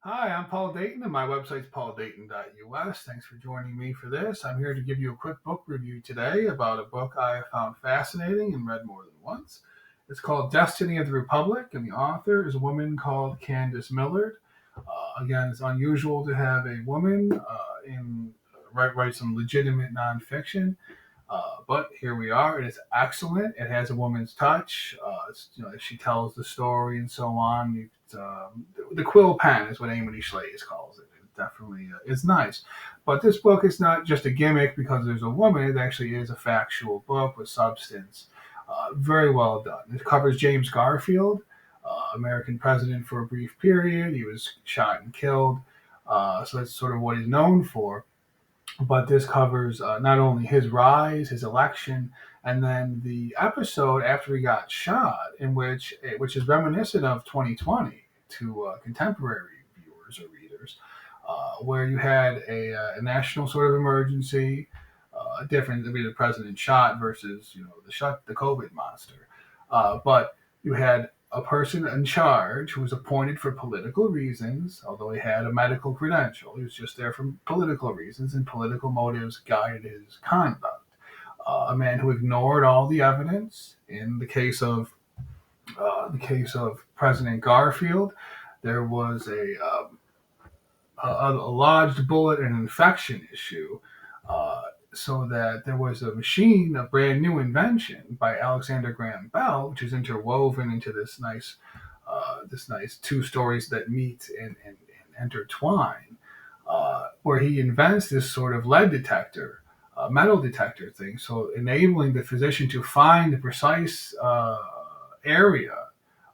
Hi, I'm Paul Dayton, and my website's pauldayton.us. Thanks for joining me for this. I'm here to give you a quick book review today about a book I have found fascinating and read more than once. It's called Destiny of the Republic, and the author is a woman called Candice Millard. Again, it's unusual to have a woman write some legitimate nonfiction. But here we are. It is excellent. It has a woman's touch. She tells the story and so on. The quill pen is what Amy Schlaze calls it. It definitely is nice. But this book is not just a gimmick because there's a woman. It actually is a factual book with substance. Very well done. It covers James Garfield, American president for a brief period. He was shot and killed. So that's sort of what he's known for. But this covers not only his rise, his election, and then the episode after he got shot, which is reminiscent of 2020 to contemporary viewers or readers, where you had a national sort of emergency, different than the president shot versus the COVID monster, but you had a person in charge who was appointed for political reasons, although he had a medical credential. He was just there for political reasons, and political motives guided his conduct. A man who ignored all the evidence. In the case of President Garfield, there was a lodged bullet and infection issue. So that there was a machine, a brand new invention by Alec Graham Bell, which is interwoven into this nice two stories that meet and intertwine, where he invents this sort of lead detector, metal detector thing, so enabling the physician to find the precise area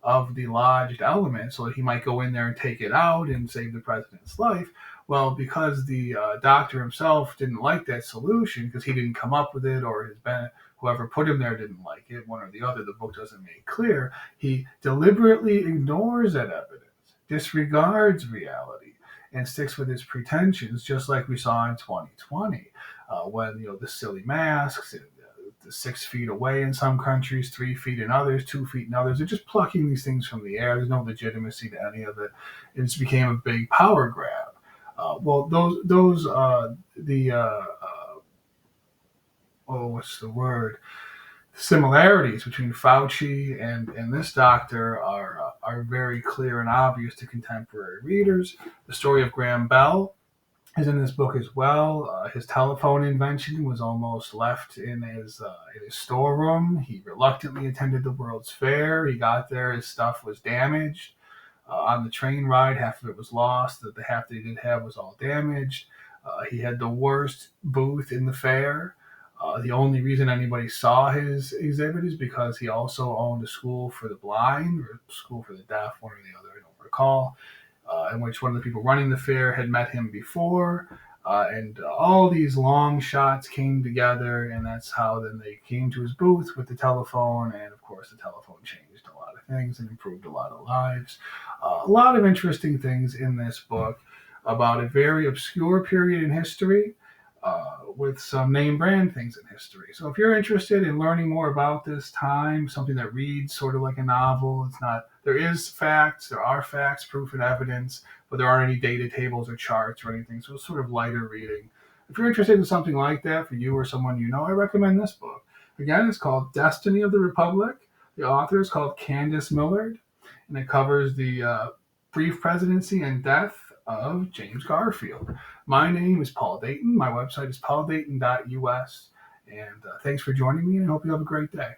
of the lodged element so that he might go in there and take it out and save the president's life. Well, because the doctor himself didn't like that solution because he didn't come up with it, or whoever put him there didn't like it, one or the other, the book doesn't make clear. He deliberately ignores that evidence, disregards reality, and sticks with his pretensions, just like we saw in 2020, when the silly masks and the 6 feet away in some countries, 3 feet in others, 2 feet in others. They're just plucking these things from the air. There's no legitimacy to any of it. It just became a big power grab. What's the word? Similarities between Fauci and this doctor are very clear and obvious to contemporary readers. The story of Graham Bell is in this book as well. His telephone invention was almost left in his storeroom. He reluctantly attended the World's Fair. He got there, his stuff was damaged. On the train ride, half of it was lost. The half that he did have was all damaged. He had the worst booth in the fair. The only reason anybody saw his exhibit is because he also owned a school for the blind or school for the deaf, one or the other, I don't recall, in which one of the people running the fair had met him before. And all these long shots came together, and that's how then they came to his booth with the telephone. And of course, the telephone changed a lot of things and improved a lot of lives. A lot of interesting things in this book about a very obscure period in history, with some name brand things in history. So if you're interested in learning more about this time, something that reads sort of like a novel, there are facts, proof, and evidence, but there aren't any data tables or charts or anything. So it's sort of lighter reading. If you're interested in something like that for you or someone you know, I recommend this book. Again, it's called Destiny of the Republic. The author is called Candice Millard, and it covers the brief presidency and death of James Garfield. My name is Paul Dayton. My website is pauldayton.us. And thanks for joining me, and I hope you have a great day.